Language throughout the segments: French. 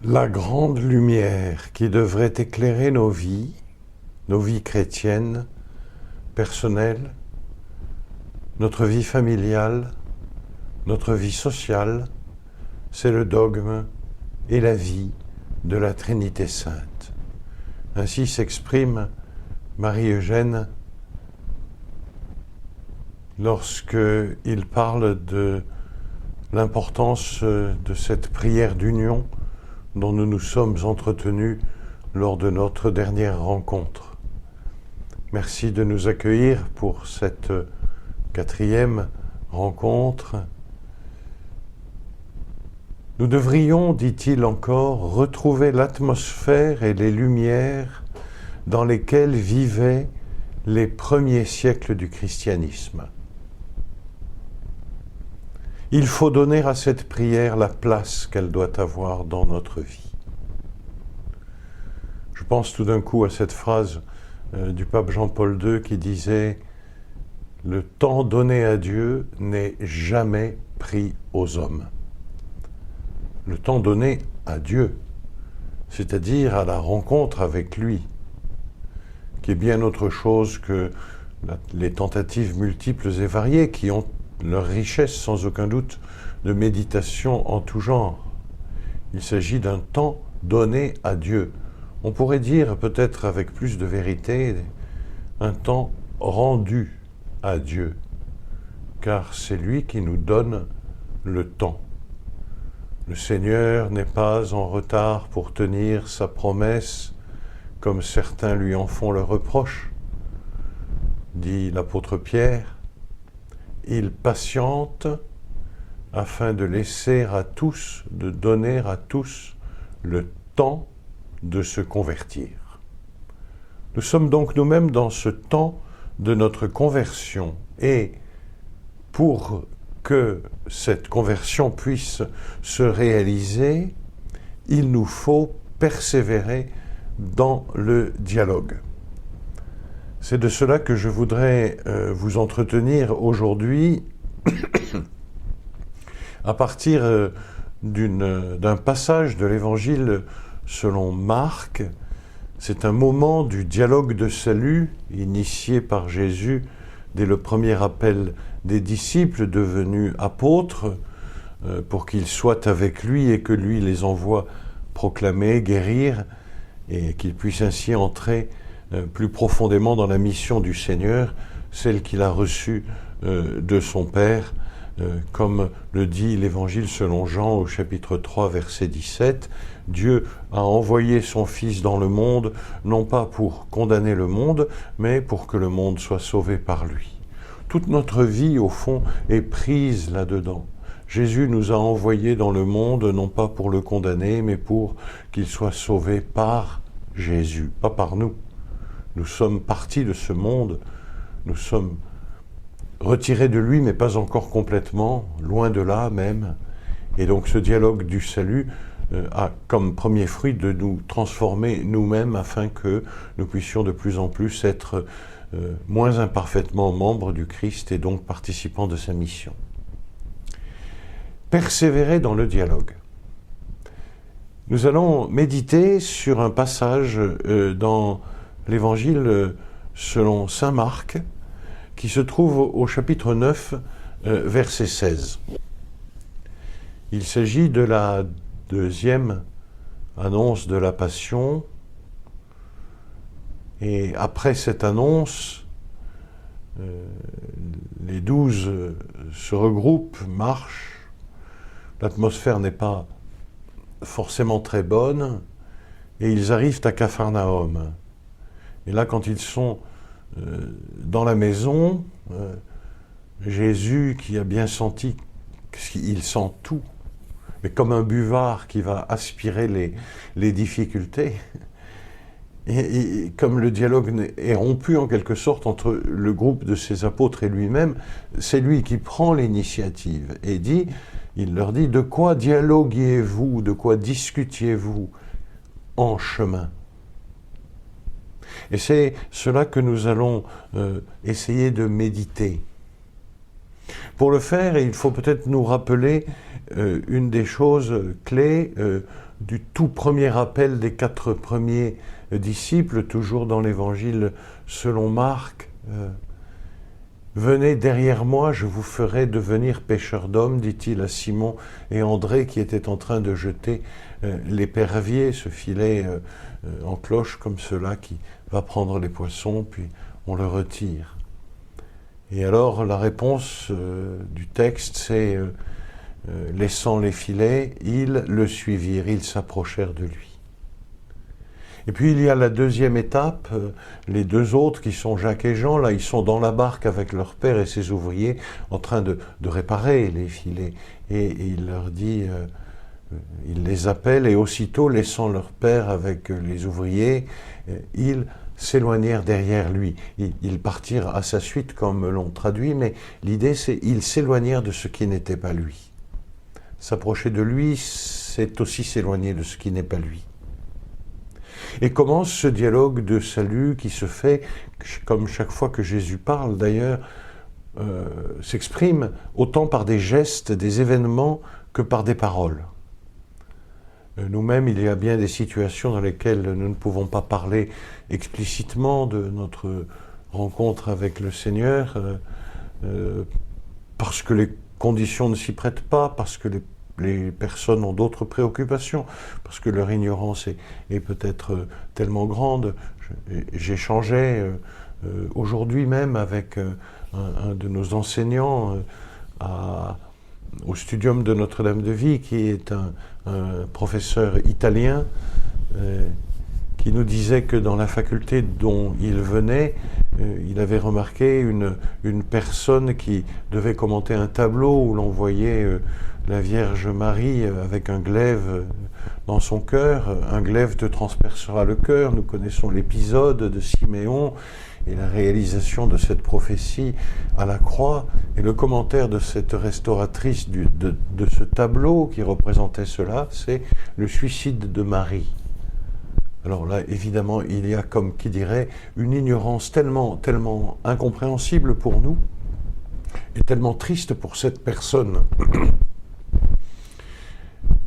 La grande lumière qui devrait éclairer nos vies chrétiennes, personnelles, notre vie familiale, notre vie sociale, c'est le dogme et la vie de la Trinité sainte. Ainsi s'exprime Marie-Eugène lorsqu'il parle de l'importance de cette prière d'union dont nous nous sommes entretenus lors de notre dernière rencontre. Merci de nous accueillir pour cette 4e rencontre. Nous devrions, dit-il encore, retrouver l'atmosphère et les lumières dans lesquelles vivaient les premiers siècles du christianisme. Il faut donner à cette prière la place qu'elle doit avoir dans notre vie. Je pense tout d'un coup à cette phrase du pape Jean-Paul II qui disait « Le temps donné à Dieu n'est jamais pris aux hommes ». Le temps donné à Dieu, c'est-à-dire à la rencontre avec lui, qui est bien autre chose que les tentatives multiples et variées qui ont leur richesse sans aucun doute de méditation en tout genre. Il s'agit d'un temps donné à Dieu. On pourrait dire peut-être avec plus de vérité, un temps rendu à Dieu, car c'est lui qui nous donne le temps. Le Seigneur n'est pas en retard pour tenir sa promesse, comme certains lui en font le reproche, dit l'apôtre Pierre. Il patiente afin de laisser à tous, de donner à tous le temps de se convertir. Nous sommes donc nous-mêmes dans ce temps de notre conversion et pour que cette conversion puisse se réaliser, il nous faut persévérer dans le dialogue. C'est de cela que je voudrais vous entretenir aujourd'hui à partir d'un passage de l'Évangile selon Marc. C'est un moment du dialogue de salut initié par Jésus dès le premier appel des disciples devenus apôtres pour qu'ils soient avec lui et que lui les envoie proclamer, guérir et qu'ils puissent ainsi entrer plus profondément dans la mission du Seigneur, celle qu'il a reçue de son Père, comme le dit l'Évangile selon Jean au chapitre 3, verset 17. Dieu a envoyé son Fils dans le monde, non pas pour condamner le monde, mais pour que le monde soit sauvé par lui. Toute notre vie, au fond, est prise là-dedans. Jésus nous a envoyés dans le monde, non pas pour le condamner, mais pour qu'il soit sauvé par Jésus, pas par nous. Nous sommes partis de ce monde, nous sommes retirés de lui, mais pas encore complètement, loin de là même. Et donc ce dialogue du salut a comme premier fruit de nous transformer nous-mêmes afin que nous puissions de plus en plus être moins imparfaitement membres du Christ et donc participants de sa mission. Persévérer dans le dialogue. Nous allons méditer sur un passage dans l'Évangile selon saint Marc, qui se trouve au chapitre 9, verset 16. Il s'agit de la 2e annonce de la Passion, et après cette annonce, les 12 se regroupent, marchent, l'atmosphère n'est pas forcément très bonne, et ils arrivent à Capharnaüm. Et là, quand ils sont dans la maison, Jésus, qui a bien senti qu'il sent tout, mais comme un buvard qui va aspirer les difficultés, et comme le dialogue est rompu en quelque sorte entre le groupe de ses apôtres et lui-même, c'est lui qui prend l'initiative et il leur dit « De quoi dialoguiez-vous, de quoi discutiez-vous en chemin ?» Et c'est cela que nous allons essayer de méditer. Pour le faire, il faut peut-être nous rappeler une des choses clés du tout premier appel des 4 premiers disciples, toujours dans l'Évangile selon Marc. Venez derrière moi, je vous ferai devenir pêcheurs d'hommes, dit-il à Simon et André qui étaient en train de jeter l'épervier, ce filet en cloche comme cela qui va prendre les poissons, puis on le retire. Et alors la réponse du texte, c'est laissant les filets, ils le suivirent, ils s'approchèrent de lui. Et puis il y a la deuxième étape, les 2 autres qui sont Jacques et Jean, là ils sont dans la barque avec leur père et ses ouvriers en train de réparer les filets. Et il leur dit, il les appelle et aussitôt laissant leur père avec les ouvriers, ils s'éloignèrent derrière lui. Ils partirent à sa suite comme l'on traduit, mais l'idée c'est ils s'éloignèrent de ce qui n'était pas lui. S'approcher de lui, c'est aussi s'éloigner de ce qui n'est pas lui. Et commence ce dialogue de salut qui se fait, comme chaque fois que Jésus parle d'ailleurs, s'exprime autant par des gestes, des événements, que par des paroles. Nous-mêmes, il y a bien des situations dans lesquelles nous ne pouvons pas parler explicitement de notre rencontre avec le Seigneur, parce que les conditions ne s'y prêtent pas, parce que les personnes ont d'autres préoccupations, parce que leur ignorance est peut-être tellement grande. J'échangeais aujourd'hui même avec un de nos enseignants au Studium de Notre-Dame-de-Vie, qui est un professeur italien, qui nous disait que dans la faculté dont il venait, il avait remarqué une personne qui devait commenter un tableau où l'on voyait la Vierge Marie avec un glaive dans son cœur. Un glaive te transpercera le cœur. Nous connaissons l'épisode de Siméon et la réalisation de cette prophétie à la croix. Et le commentaire de cette restauratrice de ce tableau qui représentait cela, c'est le suicide de Marie. Alors là, évidemment, il y a, comme qui dirait, une ignorance tellement incompréhensible pour nous et tellement triste pour cette personne.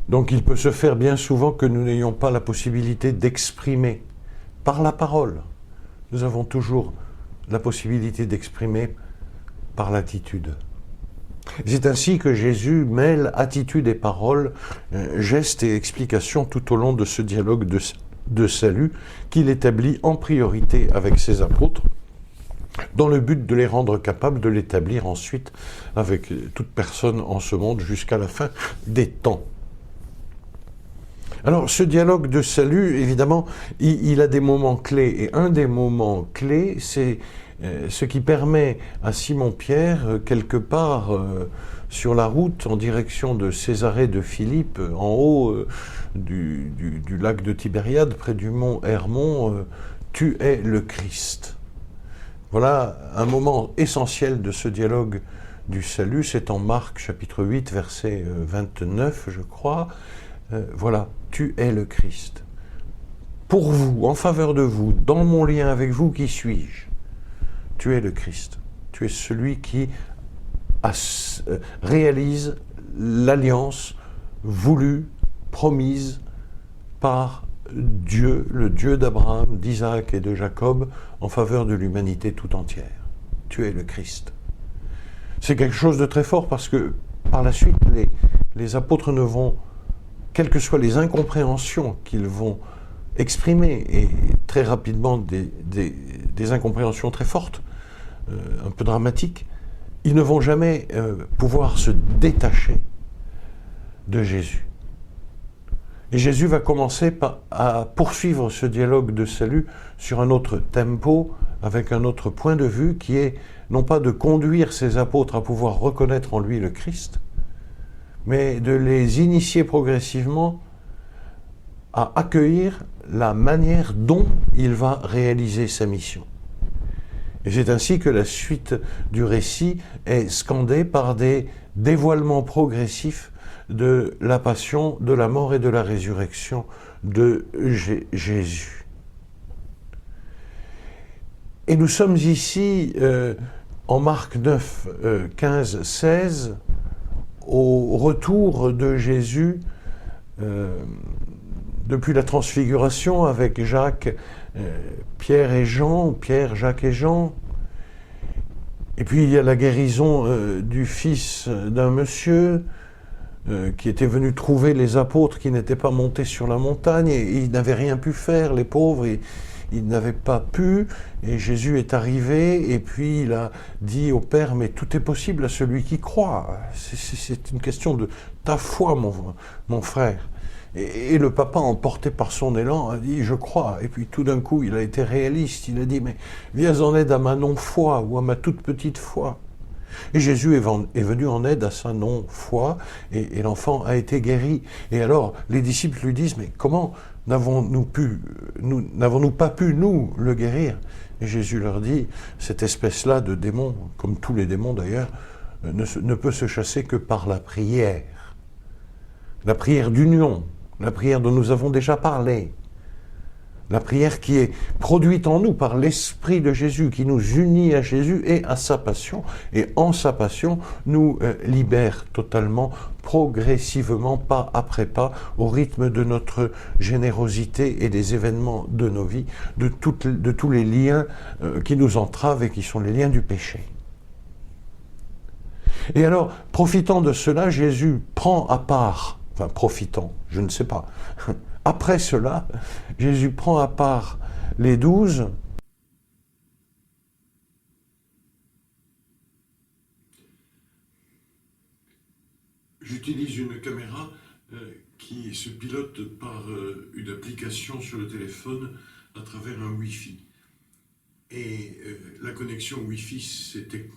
Donc il peut se faire bien souvent que nous n'ayons pas la possibilité d'exprimer par la parole. Nous avons toujours la possibilité d'exprimer par l'attitude. C'est ainsi que Jésus mêle attitude et parole, gestes et explications tout au long de ce dialogue de salut qu'il établit en priorité avec ses apôtres, dans le but de les rendre capables de l'établir ensuite avec toute personne en ce monde jusqu'à la fin des temps. Alors, ce dialogue de salut, évidemment, il a des moments clés. Et un des moments clés, c'est ce qui permet à Simon-Pierre, quelque part sur la route en direction de Césarée de Philippe, en haut du lac de Tibériade, près du mont Hermon, tu es le Christ. Voilà un moment essentiel de ce dialogue du salut, c'est en Marc chapitre 8, verset 29, je crois. Voilà, tu es le Christ. Pour vous, en faveur de vous, dans mon lien avec vous, qui suis-je? Tu es le Christ. Tu es celui qui réalise l'alliance voulue, promise par Dieu, le Dieu d'Abraham, d'Isaac et de Jacob, en faveur de l'humanité tout entière. Tu es le Christ. C'est quelque chose de très fort parce que par la suite, les apôtres ne vont, quelles que soient les incompréhensions qu'ils vont exprimer, et très rapidement des incompréhensions très fortes, un peu dramatiques, ils ne vont jamais pouvoir se détacher de Jésus. Et Jésus va commencer à poursuivre ce dialogue de salut sur un autre tempo, avec un autre point de vue, qui est non pas de conduire ses apôtres à pouvoir reconnaître en lui le Christ, mais de les initier progressivement à accueillir la manière dont il va réaliser sa mission. Et c'est ainsi que la suite du récit est scandée par des dévoilements progressifs de la passion, de la mort et de la résurrection de Jésus. Et nous sommes ici en Marc 9, 15, 16, au retour de Jésus, depuis la transfiguration avec Jacques, Pierre et Jean, Pierre, Jacques et Jean. Et puis il y a la guérison du fils d'un monsieur qui était venu trouver les apôtres qui n'étaient pas montés sur la montagne et ils n'avaient rien pu faire, les pauvres, ils n'avaient pas pu. Et Jésus est arrivé et puis il a dit au Père, mais tout est possible à celui qui croit. C'est une question de ta foi, mon frère. Et le papa, emporté par son élan, a dit « je crois ». Et puis tout d'un coup, il a été réaliste. Il a dit « mais viens en aide à ma non-foi ou à ma toute petite foi ». Et Jésus est venu en aide à sa non-foi et l'enfant a été guéri. Et alors, les disciples lui disent « mais comment n'avons-nous pas pu, nous, le guérir ?» Et Jésus leur dit « cette espèce-là de démon, comme tous les démons d'ailleurs, ne peut se chasser que par la prière d'union. La prière dont nous avons déjà parlé, la prière qui est produite en nous par l'Esprit de Jésus, qui nous unit à Jésus et à sa passion, et en sa passion nous libère totalement, progressivement, pas après pas, au rythme de notre générosité et des événements de nos vies, de tous les liens qui nous entravent et qui sont les liens du péché. Et alors, profitant de cela, Jésus prend à part, enfin profitant, je ne sais pas. Après cela, Jésus prend à part les 12. J'utilise une caméra qui se pilote par une application sur le téléphone à travers un Wi-Fi. Et la connexion Wi-Fi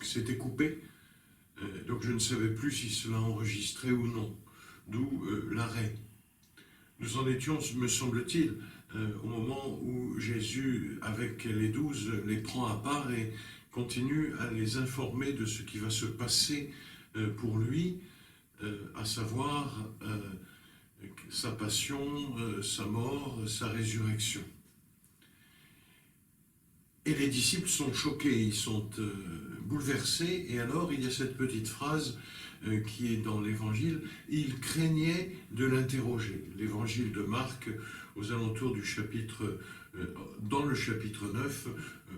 s'était coupée, donc je ne savais plus si cela enregistrait ou non, d'où l'arrêt. Nous en étions, me semble-t-il, au moment où Jésus, avec les 12, les prend à part et continue à les informer de ce qui va se passer pour lui, à savoir sa passion, sa mort, sa résurrection. Et les disciples sont choqués, ils sont bouleversés, et alors il y a cette petite phrase qui est dans l'évangile, il craignait de l'interroger. L'évangile de Marc, aux alentours du chapitre, dans le chapitre 9,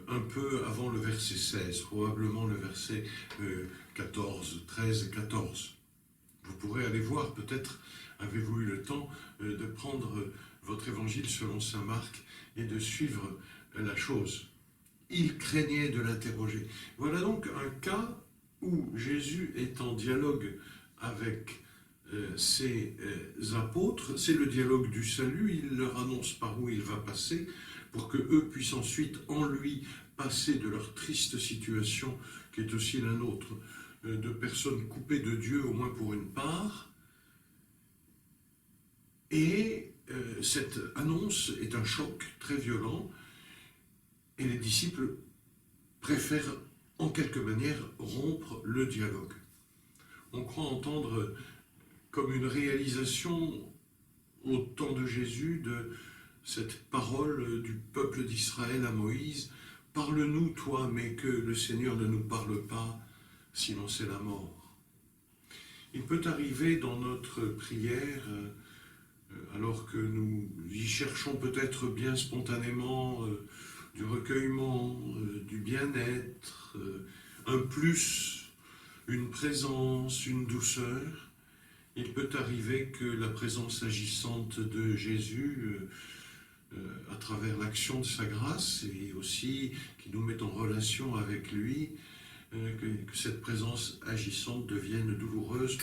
un peu avant le verset 16, probablement le verset 14, 13 et 14. Vous pourrez aller voir, peut-être avez-vous eu le temps de prendre votre évangile selon saint Marc et de suivre la chose. Il craignait de l'interroger. Voilà donc un cas où Jésus est en dialogue avec ses apôtres. C'est le dialogue du salut. Il leur annonce par où il va passer pour qu'eux puissent ensuite en lui passer de leur triste situation, qui est aussi la nôtre, de personnes coupées de Dieu, au moins pour une part. Et cette annonce est un choc très violent, et les disciples préfèrent en quelque manière rompre le dialogue. On croit entendre comme une réalisation au temps de Jésus de cette parole du peuple d'Israël à Moïse, « Parle-nous, toi, mais que le Seigneur ne nous parle pas, sinon c'est la mort. » Il peut arriver dans notre prière, alors que nous y cherchons peut-être bien spontanément du recueillement, du bien-être, un plus, une présence, une douceur. Il peut arriver que la présence agissante de Jésus, à travers l'action de sa grâce, et aussi qui nous met en relation avec lui, que cette présence agissante devienne douloureuse,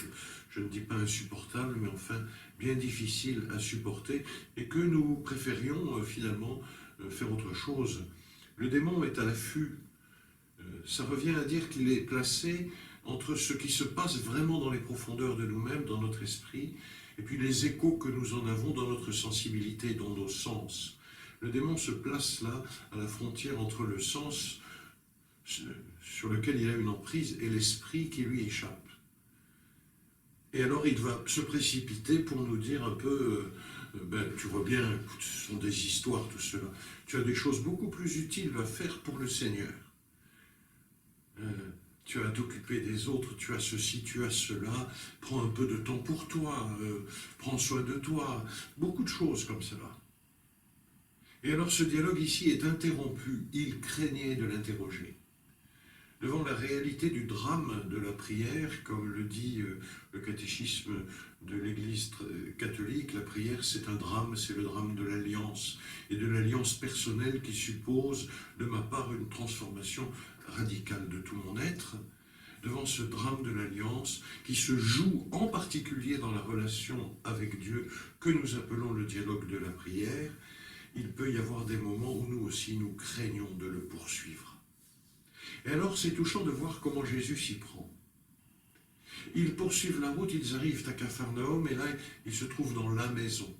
je ne dis pas insupportable, mais enfin bien difficile à supporter, et que nous préférions finalement faire autre chose. Le démon est à l'affût. Ça revient à dire qu'il est placé entre ce qui se passe vraiment dans les profondeurs de nous-mêmes, dans notre esprit, et puis les échos que nous en avons dans notre sensibilité, dans nos sens. Le démon se place là, à la frontière entre le sens sur lequel il a une emprise et l'esprit qui lui échappe. Et alors il va se précipiter pour nous dire un peu, tu vois bien, ce sont des histoires tout cela, tu as des choses beaucoup plus utiles à faire pour le Seigneur. tu as à t'occuper des autres, tu as ceci, tu as cela, prends un peu de temps pour toi, prends soin de toi, beaucoup de choses comme cela. Et alors ce dialogue ici est interrompu, il craignait de l'interroger. Devant la réalité du drame de la prière, comme le dit le catéchisme de l'Église catholique, la prière c'est un drame, c'est le drame de l'alliance, et de l'alliance personnelle qui suppose de ma part une transformation radicale de tout mon être. Devant ce drame de l'alliance qui se joue en particulier dans la relation avec Dieu que nous appelons le dialogue de la prière, il peut y avoir des moments où nous aussi nous craignons de le poursuivre. Et alors c'est touchant de voir comment Jésus s'y prend. Ils poursuivent la route, ils arrivent à Capharnaüm et là ils se trouvent dans la maison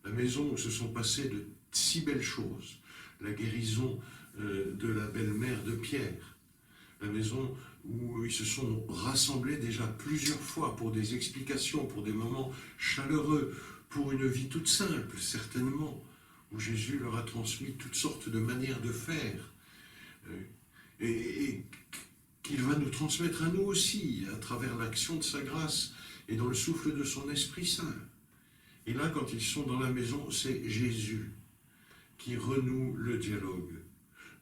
où se sont passées de si belles choses. La guérison de la belle-mère de Pierre, la maison où ils se sont rassemblés déjà plusieurs fois pour des explications, pour des moments chaleureux, pour une vie toute simple certainement, où Jésus leur a transmis toutes sortes de manières de faire. Et qu'il va nous transmettre à nous aussi, à travers l'action de sa grâce et dans le souffle de son Esprit Saint. Et là, quand ils sont dans la maison, c'est Jésus qui renoue le dialogue.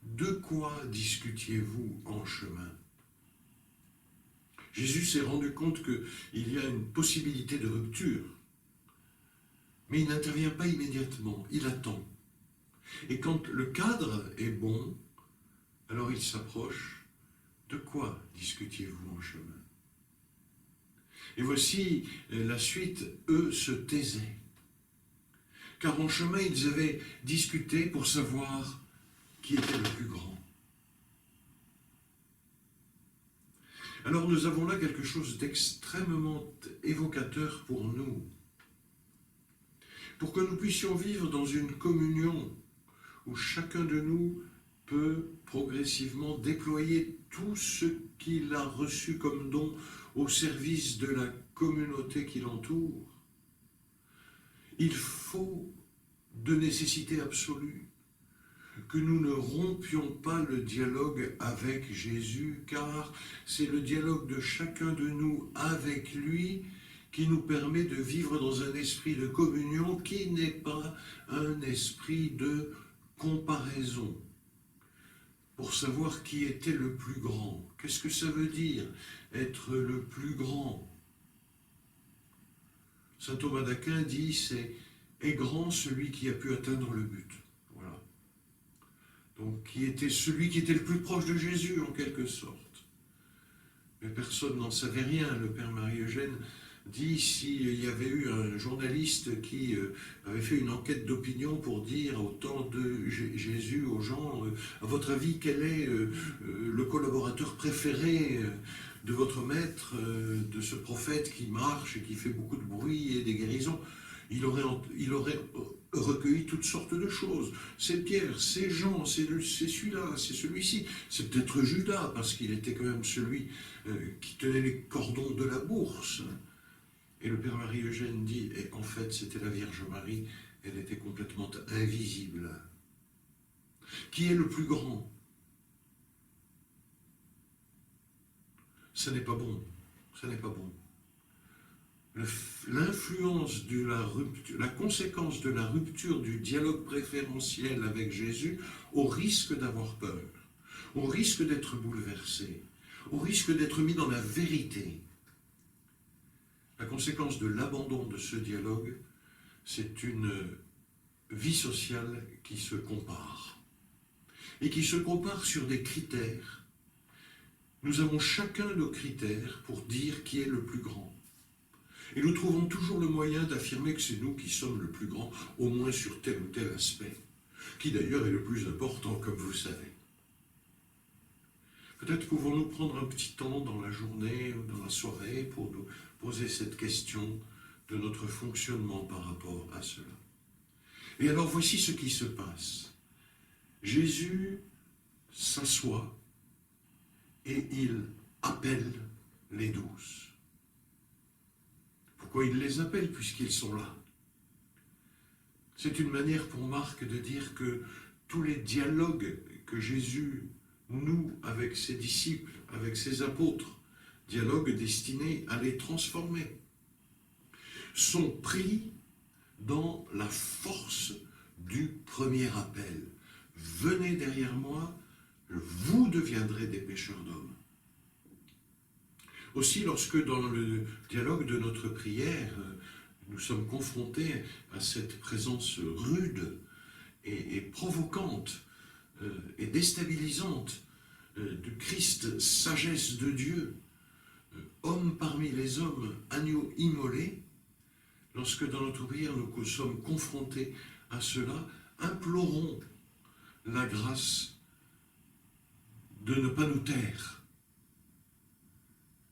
De quoi discutiez-vous en chemin? Jésus s'est rendu compte qu'il y a une possibilité de rupture, mais il n'intervient pas immédiatement, il attend. Et quand le cadre est bon, alors il s'approche. De quoi discutiez-vous en chemin? Et voici la suite, eux se taisaient. Car en chemin, ils avaient discuté pour savoir qui était le plus grand. Alors nous avons là quelque chose d'extrêmement évocateur pour nous. Pour que nous puissions vivre dans une communion où chacun de nous peut progressivement déployer tout ce qu'il a reçu comme don au service de la communauté qui l'entoure. Il faut, de nécessité absolue, que nous ne rompions pas le dialogue avec Jésus, car c'est le dialogue de chacun de nous avec lui qui nous permet de vivre dans un esprit de communion qui n'est pas un esprit de comparaison, pour savoir qui était le plus grand. Qu'est-ce que ça veut dire, être le plus grand? Saint Thomas d'Aquin dit, c'est « est grand celui qui a pu atteindre le but ». Voilà. Donc, qui était celui qui était le plus proche de Jésus, en quelque sorte. Mais personne n'en savait rien. Le Père Marie-Eugène dit s'il y avait eu un journaliste qui avait fait une enquête d'opinion pour dire au temps de Jésus aux gens, à votre avis, quel est le collaborateur préféré de votre maître, de ce prophète qui marche et qui fait beaucoup de bruit et des guérisons? Il aurait recueilli toutes sortes de choses. C'est Pierre, c'est Jean, c'est celui-là, c'est celui-ci. C'est peut-être Judas, parce qu'il était quand même celui qui tenait les cordons de la bourse. Et le Père Marie-Eugène dit, et en fait c'était la Vierge Marie, elle était complètement invisible. Qui est le plus grand? Ça n'est pas bon, ça n'est pas bon. L'influence de la rupture, la conséquence de la rupture du dialogue préférentiel avec Jésus, au risque d'avoir peur, au risque d'être bouleversé, au risque d'être mis dans la vérité. La conséquence de l'abandon de ce dialogue, c'est une vie sociale qui se compare. Et qui se compare sur des critères. Nous avons chacun nos critères pour dire qui est le plus grand. Et nous trouvons toujours le moyen d'affirmer que c'est nous qui sommes le plus grand, au moins sur tel ou tel aspect, qui d'ailleurs est le plus important, comme vous le savez. Peut-être pouvons-nous prendre un petit temps dans la journée ou dans la soirée pour nous poser cette question de notre fonctionnement par rapport à cela. Et alors voici ce qui se passe. Jésus s'assoit et il appelle les 12. Pourquoi il les appelle puisqu'ils sont là? C'est une manière pour Marc de dire que tous les dialogues que Jésus noue avec ses disciples, avec ses apôtres, dialogue destiné à les transformer, sont pris dans la force du premier appel. Venez derrière moi, vous deviendrez des pêcheurs d'hommes. Aussi, lorsque dans le dialogue de notre prière, nous sommes confrontés à cette présence rude et provocante et déstabilisante du Christ, sagesse de Dieu, homme parmi les hommes, agneau immolé, lorsque dans notre prière nous sommes confrontés à cela, implorons la grâce de ne pas nous taire,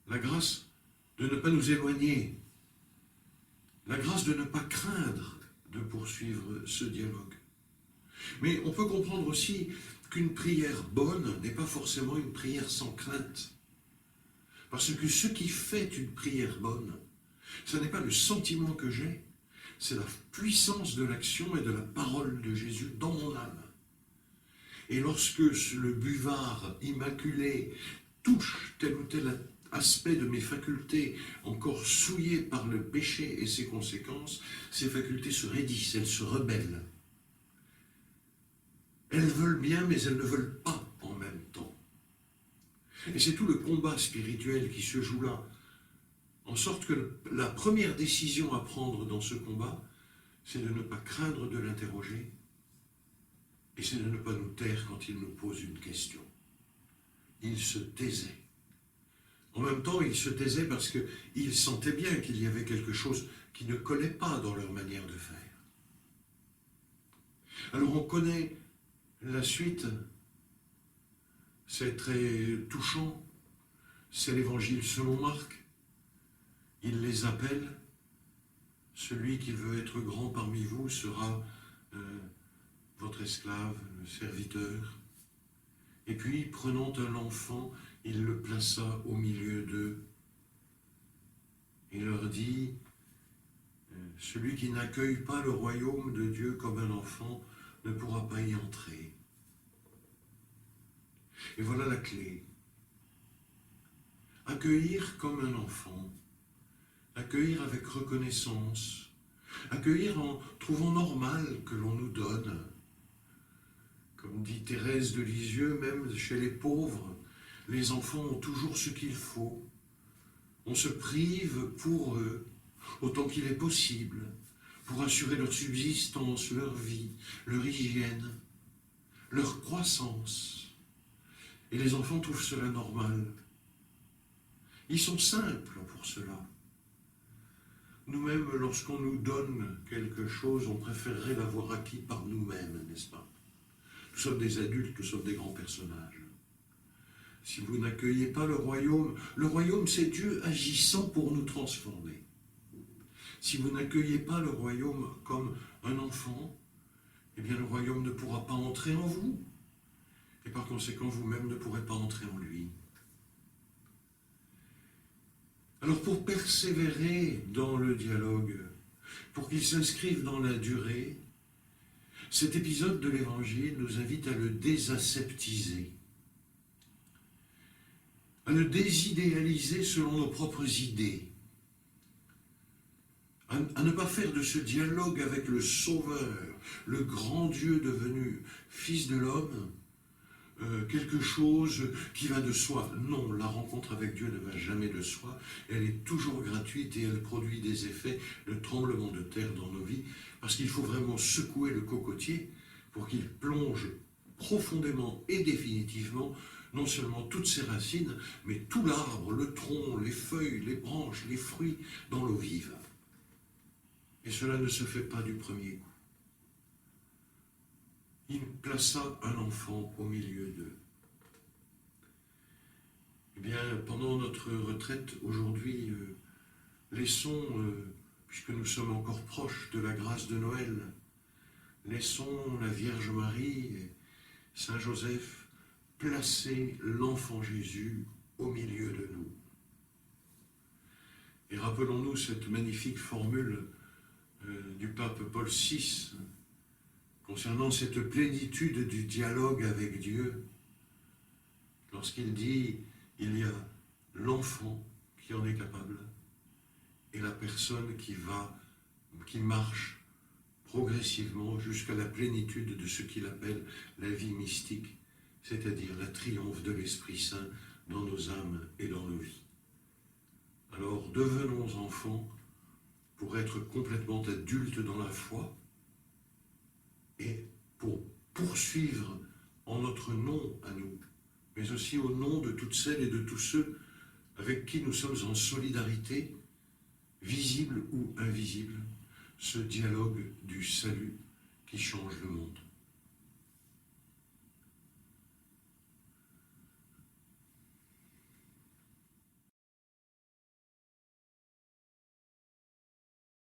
la grâce de ne pas nous éloigner, la grâce de ne pas craindre de poursuivre ce dialogue. Mais on peut comprendre aussi qu'une prière bonne n'est pas forcément une prière sans crainte. Parce que ce qui fait une prière bonne, ce n'est pas le sentiment que j'ai, c'est la puissance de l'action et de la parole de Jésus dans mon âme. Et lorsque le buvard immaculé touche tel ou tel aspect de mes facultés encore souillées par le péché et ses conséquences, ces facultés se raidissent, elles se rebellent. Elles veulent bien, mais elles ne veulent pas en même temps. Et c'est tout le combat spirituel qui se joue là. En sorte que la première décision à prendre dans ce combat, c'est de ne pas craindre de l'interroger, et c'est de ne pas nous taire quand il nous pose une question. Il se taisait. En même temps, il se taisait parce qu'il sentait bien qu'il y avait quelque chose qui ne collait pas dans leur manière de faire. Alors on connaît la suite, c'est très touchant, c'est l'évangile selon Marc. Il les appelle, celui qui veut être grand parmi vous sera votre esclave, le serviteur. Et puis, prenant un enfant, il le plaça au milieu d'eux. Il leur dit, celui qui n'accueille pas le royaume de Dieu comme un enfant ne pourra pas y entrer. Et voilà la clé. Accueillir comme un enfant, accueillir avec reconnaissance, accueillir en trouvant normal que l'on nous donne. Comme dit Thérèse de Lisieux, même chez les pauvres, les enfants ont toujours ce qu'il faut. On se prive pour eux, autant qu'il est possible, pour assurer leur subsistance, leur vie, leur hygiène, leur croissance. Et les enfants trouvent cela normal. Ils sont simples pour cela. Nous-mêmes, lorsqu'on nous donne quelque chose, on préférerait l'avoir acquis par nous-mêmes, n'est-ce pas? Nous sommes des adultes, nous sommes des grands personnages. Si vous n'accueillez pas le royaume c'est Dieu agissant pour nous transformer. Si vous n'accueillez pas le royaume comme un enfant, eh bien le royaume ne pourra pas entrer en vous. Et par conséquent, vous-même ne pourrez pas entrer en lui. Alors pour persévérer dans le dialogue, pour qu'il s'inscrive dans la durée, cet épisode de l'Évangile nous invite à le désaseptiser, à le désidéaliser selon nos propres idées, à ne pas faire de ce dialogue avec le Sauveur, le grand Dieu devenu Fils de l'homme, quelque chose qui va de soi. Non, la rencontre avec Dieu ne va jamais de soi, elle est toujours gratuite et elle produit des effets de tremblement de terre dans nos vies, parce qu'il faut vraiment secouer le cocotier pour qu'il plonge profondément et définitivement non seulement toutes ses racines, mais tout l'arbre, le tronc, les feuilles, les branches, les fruits dans l'eau vive. Et cela ne se fait pas du premier coup. Il plaça un enfant au milieu d'eux. Eh bien, pendant notre retraite aujourd'hui, laissons, puisque nous sommes encore proches de la grâce de Noël, laissons la Vierge Marie et Saint Joseph placer l'enfant Jésus au milieu de nous. Et rappelons-nous cette magnifique formule du pape Paul VI, concernant cette plénitude du dialogue avec Dieu. lorsqu'il dit il y a l'enfant qui en est capable et la personne qui marche progressivement jusqu'à la plénitude de ce qu'il appelle la vie mystique, c'est-à-dire la triomphe de l'Esprit Saint dans nos âmes et dans nos vies. Alors devenons enfants pour être complètement adultes dans la foi et pour poursuivre en notre nom à nous, mais aussi au nom de toutes celles et de tous ceux avec qui nous sommes en solidarité, visible ou invisible, ce dialogue du salut qui change le monde.